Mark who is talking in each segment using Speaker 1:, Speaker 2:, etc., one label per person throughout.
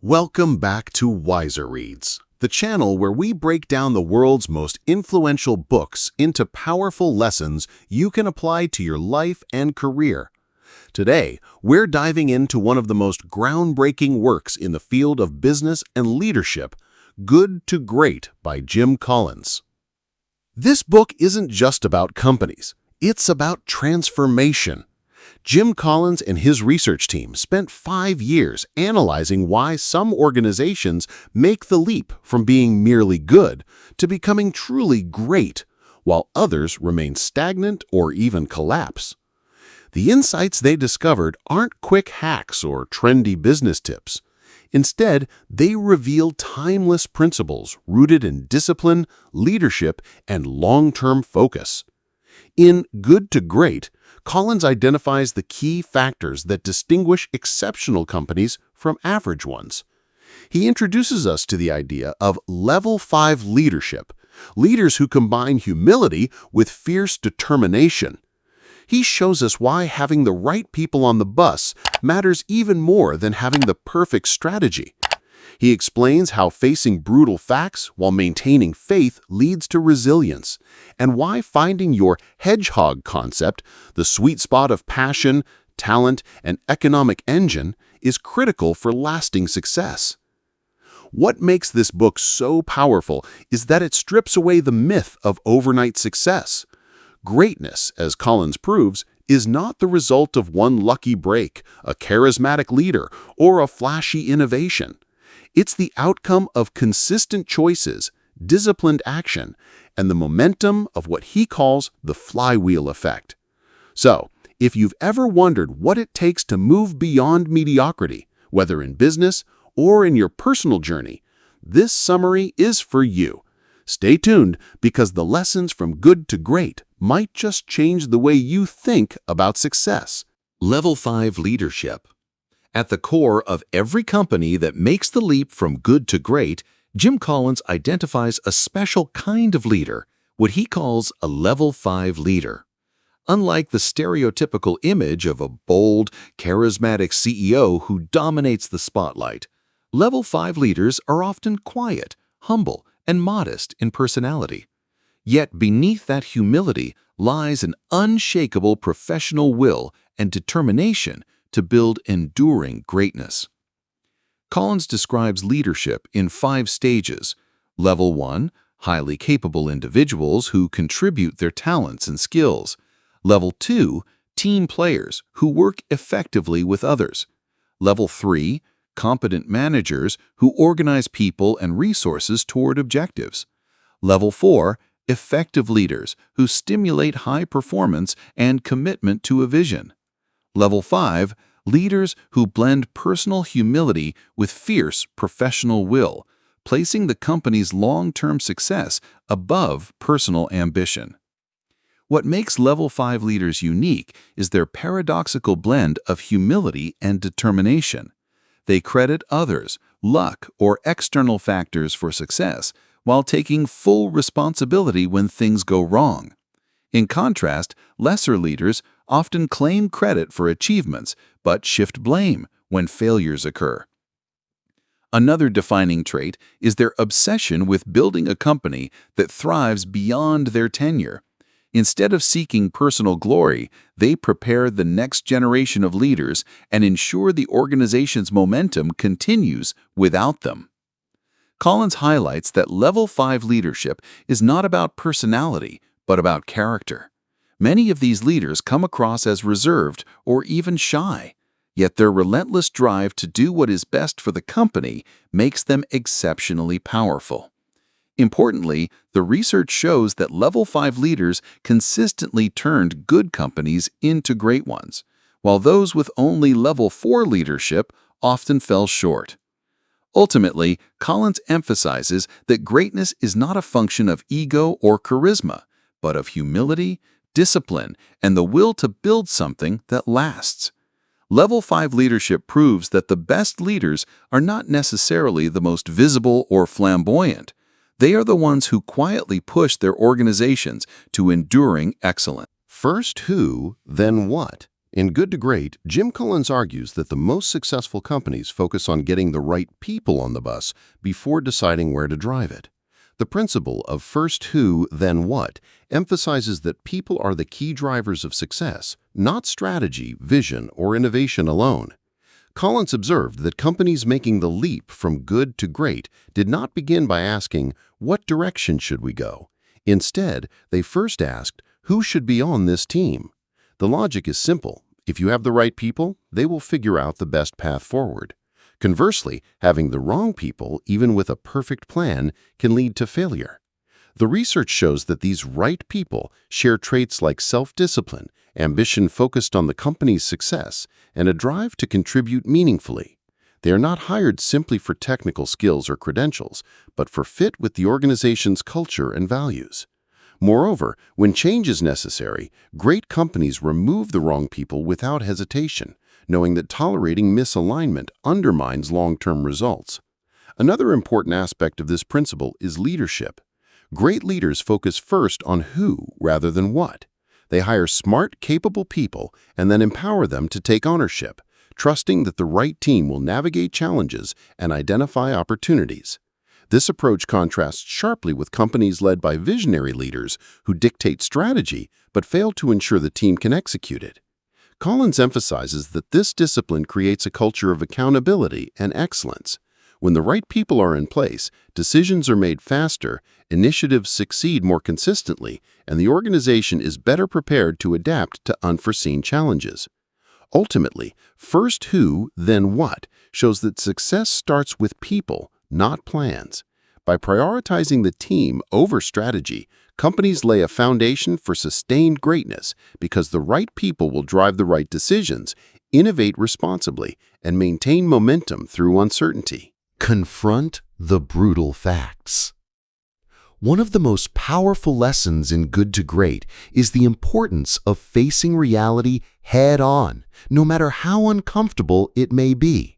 Speaker 1: Welcome back to WiserReads, the channel where we break down the world's most influential books into powerful lessons you can apply to your life and career. Today, we're diving into one of the most groundbreaking works in the field of business and leadership, Good to Great by Jim Collins. This book isn't just about companies, it's about transformation. Jim Collins and his research team spent 5 years analyzing why some organizations make the leap from being merely good to becoming truly great, while others remain stagnant or even collapse. The insights they discovered aren't quick hacks or trendy business tips. Instead, they reveal timeless principles rooted in discipline, leadership, and long-term focus. In Good to Great, Collins identifies the key factors that distinguish exceptional companies from average ones. He introduces us to the idea of Level 5 leadership, leaders who combine humility with fierce determination. He shows us why having the right people on the bus matters even more than having the perfect strategy. He explains how facing brutal facts while maintaining faith leads to resilience, and why finding your hedgehog concept, the sweet spot of passion, talent, and economic engine, is critical for lasting success. What makes this book so powerful is that it strips away the myth of overnight success. Greatness, as Collins proves, is not the result of one lucky break, a charismatic leader, or a flashy innovation. It's the outcome of consistent choices, disciplined action, and the momentum of what he calls the flywheel effect. So, if you've ever wondered what it takes to move beyond mediocrity, whether in business or in your personal journey, this summary is for you. Stay tuned, because the lessons from Good to Great might just change the way you think about success.
Speaker 2: Level 5 leadership. At the core of every company that makes the leap from good to great, Jim Collins identifies a special kind of leader, what he calls a Level 5 leader. Unlike the stereotypical image of a bold, charismatic CEO who dominates the spotlight, Level 5 leaders are often quiet, humble, and modest in personality. Yet beneath that humility lies an unshakable professional will and determination to build enduring greatness. Collins describes leadership in 5 stages. Level 1, highly capable individuals who contribute their talents and skills. Level 2, team players who work effectively with others. Level 3, competent managers who organize people and resources toward objectives. Level 4, effective leaders who stimulate high performance and commitment to a vision. Level 5, leaders who blend personal humility with fierce professional will, placing the company's long-term success above personal ambition. What makes Level 5 leaders unique is their paradoxical blend of humility and determination. They credit others, luck, or external factors for success, while taking full responsibility when things go wrong. In contrast, lesser leaders often claim credit for achievements, but shift blame when failures occur. Another defining trait is their obsession with building a company that thrives beyond their tenure. Instead of seeking personal glory, they prepare the next generation of leaders and ensure the organization's momentum continues without them. Collins highlights that Level 5 leadership is not about personality, but about character. Many of these leaders come across as reserved or even shy, yet their relentless drive to do what is best for the company makes them exceptionally powerful. Importantly, the research shows that Level 5 leaders consistently turned good companies into great ones, while those with only Level 4 leadership often fell short. Ultimately, Collins emphasizes that greatness is not a function of ego or charisma, but of humility, discipline, and the will to build something that lasts. Level 5 leadership proves that the best leaders are not necessarily the most visible or flamboyant. They are the ones who quietly push their organizations to enduring excellence.
Speaker 1: First who, then what? In Good to Great, Jim Collins argues that the most successful companies focus on getting the right people on the bus before deciding where to drive it. The principle of first who, then what emphasizes that people are the key drivers of success, not strategy, vision, or innovation alone. Collins observed that companies making the leap from good to great did not begin by asking, "What direction should we go?" Instead, they first asked, "Who should be on this team?" The logic is simple. If you have the right people, they will figure out the best path forward. Conversely, having the wrong people, even with a perfect plan, can lead to failure. The research shows that these right people share traits like self-discipline, ambition focused on the company's success, and a drive to contribute meaningfully. They are not hired simply for technical skills or credentials, but for fit with the organization's culture and values. Moreover, when change is necessary, great companies remove the wrong people without hesitation, knowing that tolerating misalignment undermines long-term results. Another important aspect of this principle is leadership. Great leaders focus first on who rather than what. They hire smart, capable people and then empower them to take ownership, trusting that the right team will navigate challenges and identify opportunities. This approach contrasts sharply with companies led by visionary leaders who dictate strategy but fail to ensure the team can execute it. Collins emphasizes that this discipline creates a culture of accountability and excellence. When the right people are in place, decisions are made faster, initiatives succeed more consistently, and the organization is better prepared to adapt to unforeseen challenges. Ultimately, first who, then what shows that success starts with people, not plans. By prioritizing the team over strategy, companies lay a foundation for sustained greatness because the right people will drive the right decisions, innovate responsibly, and maintain momentum through uncertainty.
Speaker 2: Confront the brutal facts. One of the most powerful lessons in Good to Great is the importance of facing reality head-on, no matter how uncomfortable it may be.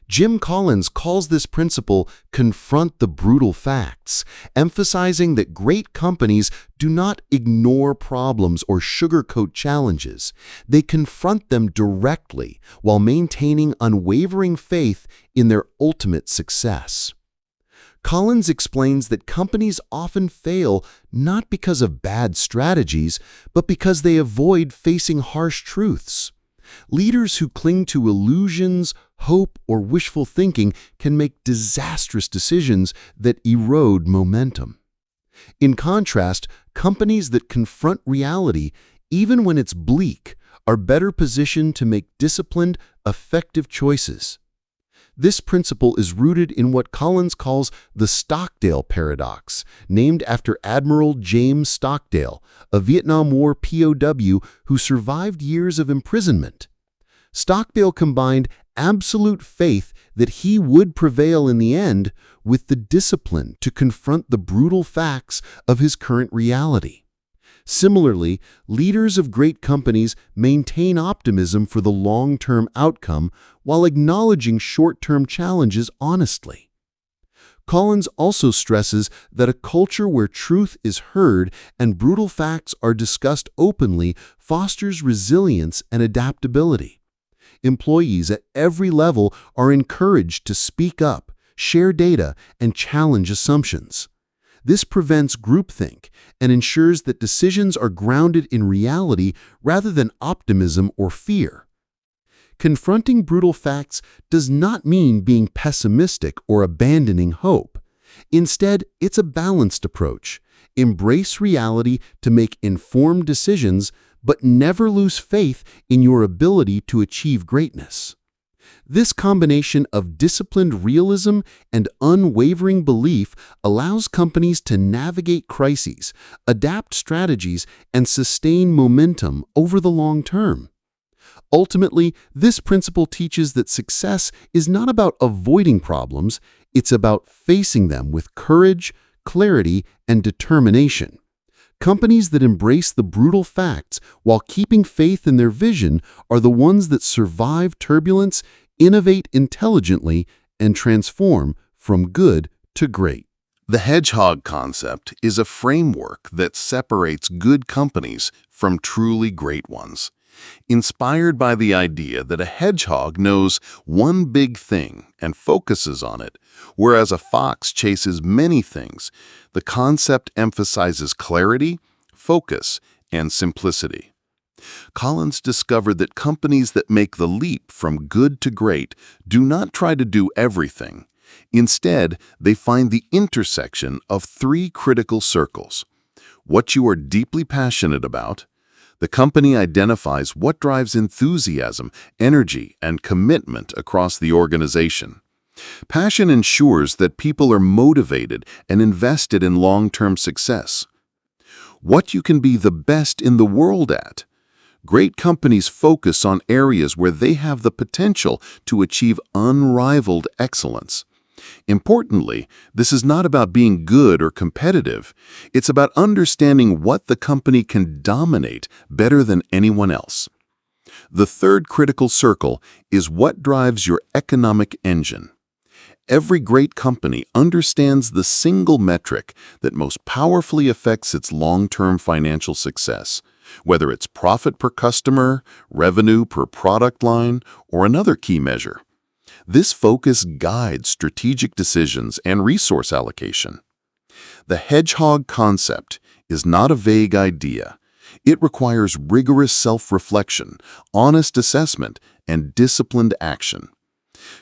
Speaker 2: Jim Collins calls this principle confront the brutal facts, emphasizing that great companies do not ignore problems or sugarcoat challenges. They confront them directly while maintaining unwavering faith in their ultimate success. Collins explains that companies often fail not because of bad strategies, but because they avoid facing harsh truths. Leaders who cling to illusions, hope, or wishful thinking can make disastrous decisions that erode momentum. In contrast, companies that confront reality, even when it's bleak, are better positioned to make disciplined, effective choices. This principle is rooted in what Collins calls the Stockdale paradox, named after Admiral James Stockdale, a Vietnam War POW who survived years of imprisonment. Stockdale combined absolute faith that he would prevail in the end with the discipline to confront the brutal facts of his current reality. Similarly, leaders of great companies maintain optimism for the long-term outcome while acknowledging short-term challenges honestly. Collins also stresses that a culture where truth is heard and brutal facts are discussed openly fosters resilience and adaptability. Employees at every level are encouraged to speak up, share data, and challenge assumptions. This prevents groupthink and ensures that decisions are grounded in reality rather than optimism or fear. Confronting brutal facts does not mean being pessimistic or abandoning hope. Instead, it's a balanced approach. Embrace reality to make informed decisions, but never lose faith in your ability to achieve greatness. This combination of disciplined realism and unwavering belief allows companies to navigate crises, adapt strategies, and sustain momentum over the long term. Ultimately, this principle teaches that success is not about avoiding problems, it's about facing them with courage, clarity, and determination. Companies that embrace the brutal facts while keeping faith in their vision are the ones that survive turbulence, innovate intelligently, and transform from good to great.
Speaker 1: The hedgehog concept is a framework that separates good companies from truly great ones. Inspired by the idea that a hedgehog knows one big thing and focuses on it, whereas a fox chases many things, the concept emphasizes clarity, focus, and simplicity. Collins discovered that companies that make the leap from good to great do not try to do everything. Instead, they find the intersection of three critical circles: what you are deeply passionate about. The company identifies what drives enthusiasm, energy, and commitment across the organization. Passion ensures that people are motivated and invested in long-term success. What you can be the best in the world at. Great companies focus on areas where they have the potential to achieve unrivaled excellence. Importantly, this is not about being good or competitive. It's about understanding what the company can dominate better than anyone else. The third critical circle is what drives your economic engine. Every great company understands the single metric that most powerfully affects its long-term financial success, whether it's profit per customer, revenue per product line, or another key measure. This focus guides strategic decisions and resource allocation. The hedgehog concept is not a vague idea. It requires rigorous self-reflection, honest assessment, and disciplined action.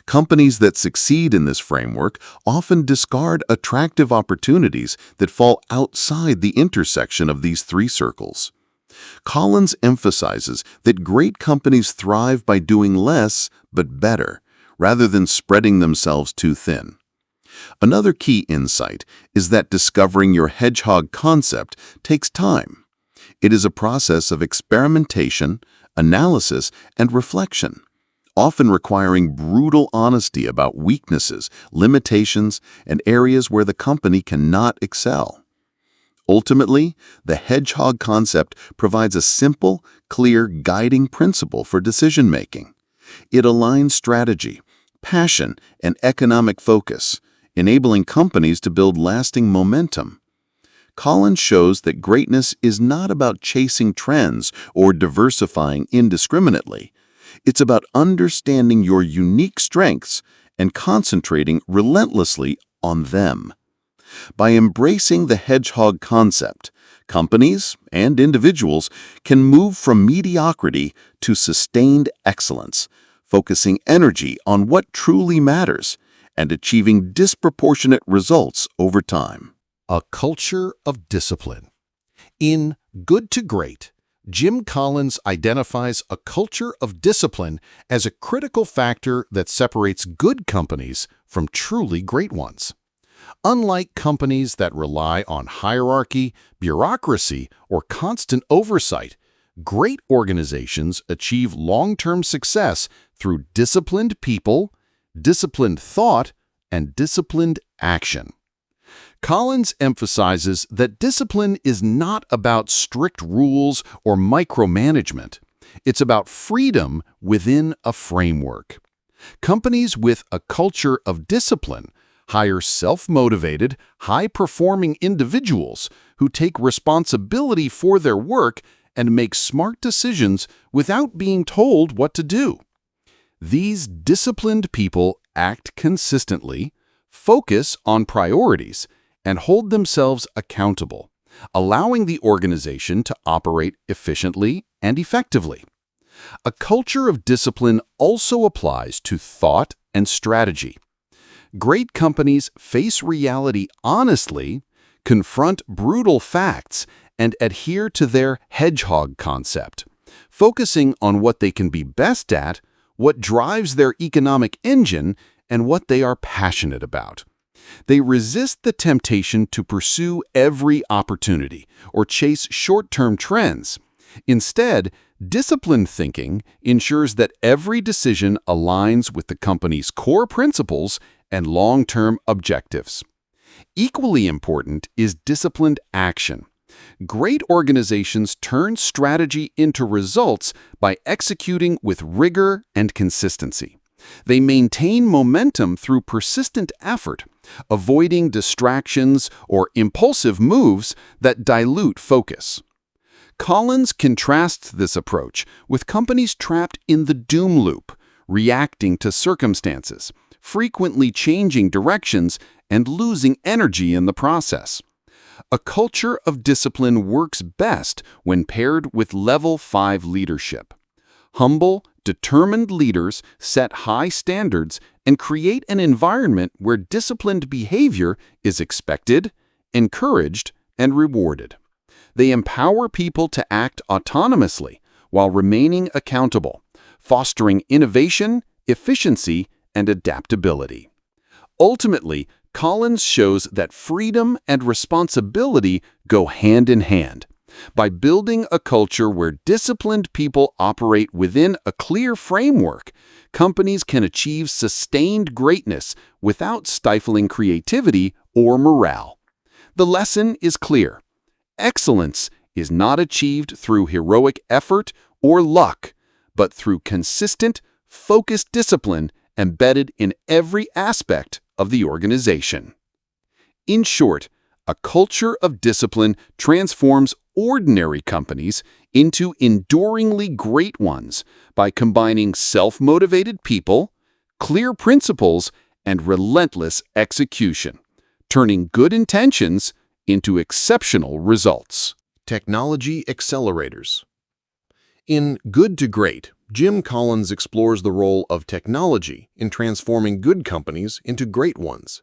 Speaker 1: Companies that succeed in this framework often discard attractive opportunities that fall outside the intersection of these three circles. Collins emphasizes that great companies thrive by doing less but better, rather than spreading themselves too thin. Another key insight is that discovering your hedgehog concept takes time. It is a process of experimentation, analysis, and reflection, often requiring brutal honesty about weaknesses, limitations, and areas where the company cannot excel. Ultimately, the hedgehog concept provides a simple, clear guiding principle for decision-making. It aligns strategy, passion, and economic focus, enabling companies to build lasting momentum. Collins shows that greatness is not about chasing trends or diversifying indiscriminately. It's about understanding your unique strengths and concentrating relentlessly on them. By embracing the hedgehog concept, companies and individuals can move from mediocrity to sustained excellence, focusing energy on what truly matters and achieving disproportionate results over time.
Speaker 2: A culture of discipline. In Good to Great, Jim Collins identifies a culture of discipline as a critical factor that separates good companies from truly great ones. Unlike companies that rely on hierarchy, bureaucracy, or constant oversight, great organizations achieve long-term success through disciplined people, disciplined thought, and disciplined action. Collins emphasizes that discipline is not about strict rules or micromanagement. It's about freedom within a framework. Companies with a culture of discipline hire self-motivated, high-performing individuals who take responsibility for their work and make smart decisions without being told what to do. These disciplined people act consistently, focus on priorities, and hold themselves accountable, allowing the organization to operate efficiently and effectively. A culture of discipline also applies to thought and strategy. Great companies face reality honestly, confront brutal facts, and adhere to their hedgehog concept, focusing on what they can be best at, what drives their economic engine, and what they are passionate about. They resist the temptation to pursue every opportunity or chase short-term trends. Instead, disciplined thinking ensures that every decision aligns with the company's core principles and long-term objectives. Equally important is disciplined action. Great organizations turn strategy into results by executing with rigor and consistency. They maintain momentum through persistent effort, avoiding distractions or impulsive moves that dilute focus.
Speaker 1: Collins contrasts this approach with companies trapped in the doom loop, reacting to circumstances, frequently changing directions, and losing energy in the process. A culture of discipline works best when paired with level 5 leadership. Humble, determined leaders set high standards and create an environment where disciplined behavior is expected, encouraged, and rewarded. They empower people to act autonomously while remaining accountable, fostering innovation, efficiency, and adaptability. Ultimately, Collins shows that freedom and responsibility go hand in hand. By building a culture where disciplined people operate within a clear framework, companies can achieve sustained greatness without stifling creativity or morale. The lesson is clear. Excellence is not achieved through heroic effort or luck, but through consistent, focused discipline embedded in every aspect of the organization. In short, a culture of discipline transforms ordinary companies into enduringly great ones by combining self-motivated people, clear principles, and relentless execution, turning good intentions into exceptional results.
Speaker 2: Technology accelerators. In Good to Great, Jim Collins explores the role of technology in transforming good companies into great ones.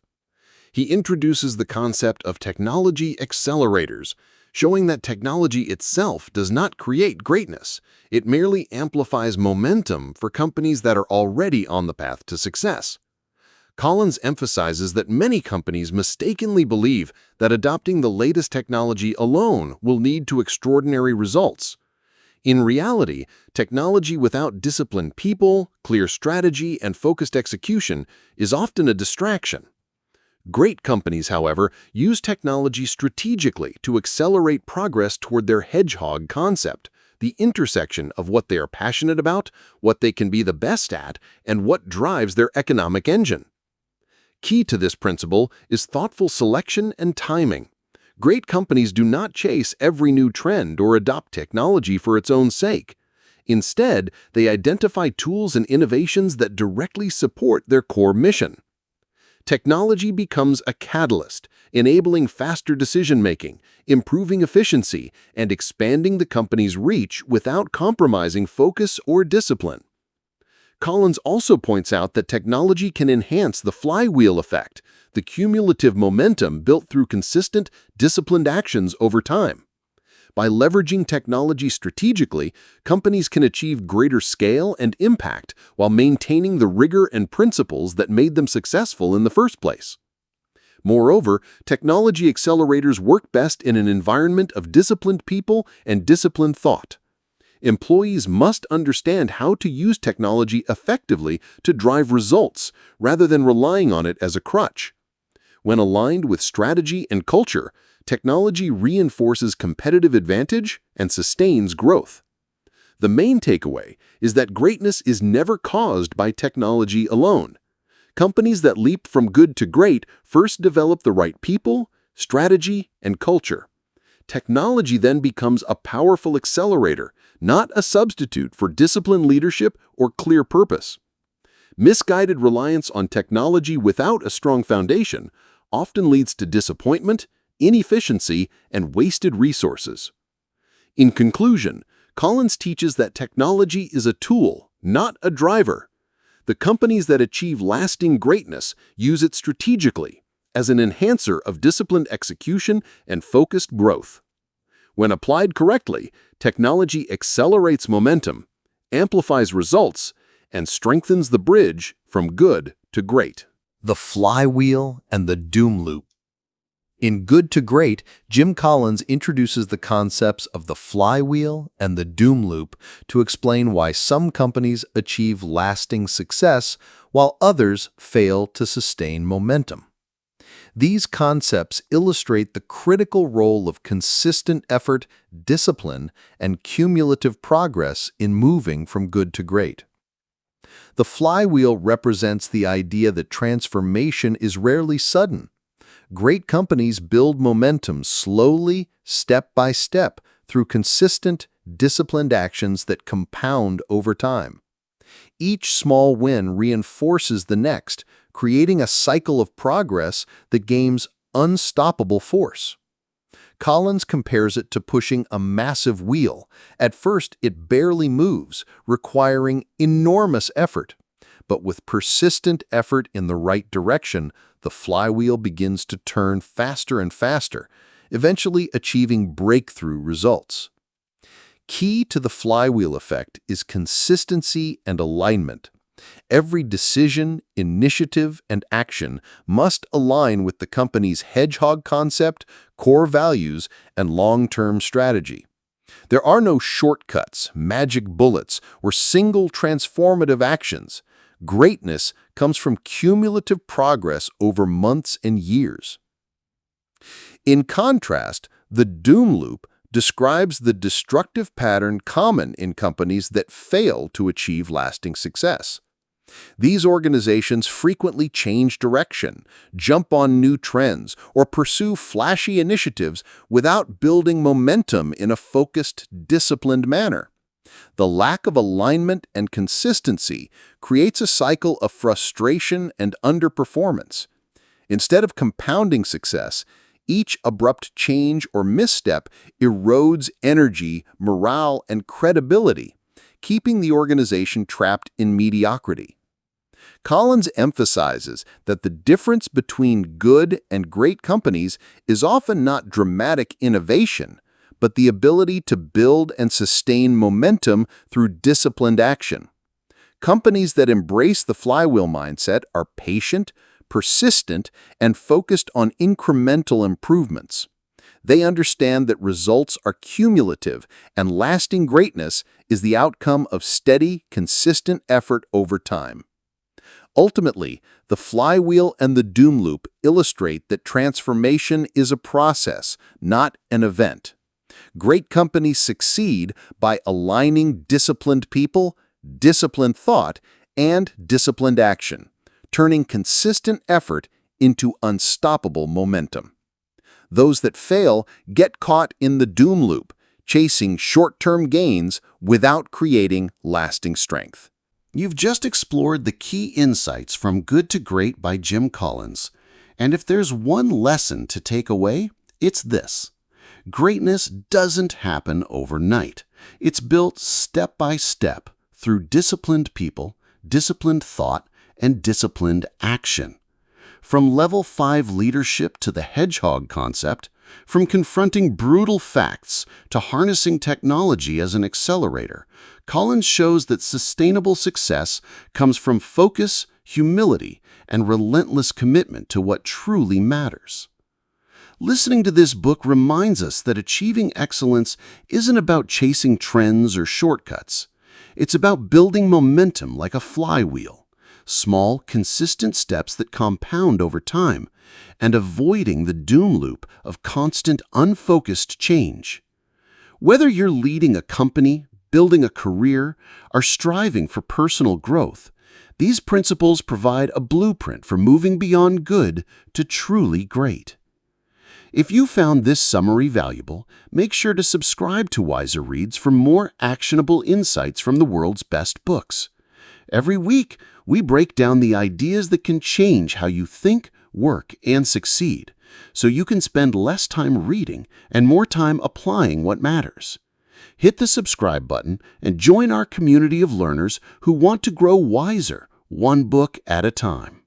Speaker 2: He introduces the concept of technology accelerators, showing that technology itself does not create greatness. It merely amplifies momentum for companies that are already on the path to success. Collins emphasizes that many companies mistakenly believe that adopting the latest technology alone will lead to extraordinary results. In reality, technology without disciplined people, clear strategy, and focused execution is often a distraction. Great companies, however, use technology strategically to accelerate progress toward their hedgehog concept, the intersection of what they are passionate about, what they can be the best at, and what drives their economic engine. Key to this principle is thoughtful selection and timing. Great companies do not chase every new trend or adopt technology for its own sake. Instead, they identify tools and innovations that directly support their core mission. Technology becomes a catalyst, enabling faster decision-making, improving efficiency, and expanding the company's reach without compromising focus or discipline. Collins also points out that technology can enhance the flywheel effect, the cumulative momentum built through consistent, disciplined actions over time. By leveraging technology strategically, companies can achieve greater scale and impact while maintaining the rigor and principles that made them successful in the first place. Moreover, technology accelerators work best in an environment of disciplined people and disciplined thought. Employees must understand how to use technology effectively to drive results rather than relying on it as a crutch. When aligned with strategy and culture, technology reinforces competitive advantage and sustains growth. The main takeaway is that greatness is never caused by technology alone. Companies that leap from good to great first develop the right people, strategy, and culture. Technology then becomes a powerful accelerator, not a substitute for disciplined leadership or clear purpose. Misguided reliance on technology without a strong foundation often leads to disappointment, inefficiency, and wasted resources. In conclusion, Collins teaches that technology is a tool, not a driver. The companies that achieve lasting greatness use it strategically, as an enhancer of disciplined execution and focused growth. When applied correctly, technology accelerates momentum, amplifies results, and strengthens the bridge from good to great.
Speaker 3: The flywheel and the doom loop. In Good to Great, Jim Collins introduces the concepts of the flywheel and the doom loop to explain why some companies achieve lasting success while others fail to sustain momentum. These concepts illustrate the critical role of consistent effort, discipline, and cumulative progress in moving from good to great. The flywheel represents the idea that transformation is rarely sudden. Great companies build momentum slowly, step by step, through consistent, disciplined actions that compound over time. Each small win reinforces the next, creating a cycle of progress that gains unstoppable force. Collins compares it to pushing a massive wheel. At first, it barely moves, requiring enormous effort. But with persistent effort in the right direction, the flywheel begins to turn faster and faster, eventually achieving breakthrough results. Key to the flywheel effect is consistency and alignment. Every decision, initiative, and action must align with the company's hedgehog concept, core values, and long-term strategy. There are no shortcuts, magic bullets, or single transformative actions. Greatness comes from cumulative progress over months and years. In contrast, the doom loop describes the destructive pattern common in companies that fail to achieve lasting success. These organizations frequently change direction, jump on new trends, or pursue flashy initiatives without building momentum in a focused, disciplined manner. The lack of alignment and consistency creates a cycle of frustration and underperformance. Instead of compounding success, each abrupt change or misstep erodes energy, morale, and credibility, keeping the organization trapped in mediocrity. Collins emphasizes that the difference between good and great companies is often not dramatic innovation, but the ability to build and sustain momentum through disciplined action. Companies that embrace the flywheel mindset are patient, persistent, and focused on incremental improvements. They understand that results are cumulative, and lasting greatness is the outcome of steady, consistent effort over time. Ultimately, the flywheel and the doom loop illustrate that transformation is a process, not an event. Great companies succeed by aligning disciplined people, disciplined thought, and disciplined action, turning consistent effort into unstoppable momentum. Those that fail get caught in the doom loop, chasing short-term gains without creating lasting strength.
Speaker 1: You've just explored the key insights from Good to Great by Jim Collins. And if there's one lesson to take away, it's this. Greatness doesn't happen overnight. It's built step by step through disciplined people, disciplined thought, and disciplined action. From level 5 leadership to the hedgehog concept, from confronting brutal facts to harnessing technology as an accelerator, Collins shows that sustainable success comes from focus, humility, and relentless commitment to what truly matters. Listening to this book reminds us that achieving excellence isn't about chasing trends or shortcuts. It's about building momentum like a flywheel, small, consistent steps that compound over time, and avoiding the doom loop of constant, unfocused change. Whether you're leading a company, building a career, or striving for personal growth, these principles provide a blueprint for moving beyond good to truly great. If you found this summary valuable, make sure to subscribe to WiserReads for more actionable insights from the world's best books. Every week, we break down the ideas that can change how you think, work, and succeed, so you can spend less time reading and more time applying what matters. Hit the subscribe button and join our community of learners who want to grow wiser, one book at a time.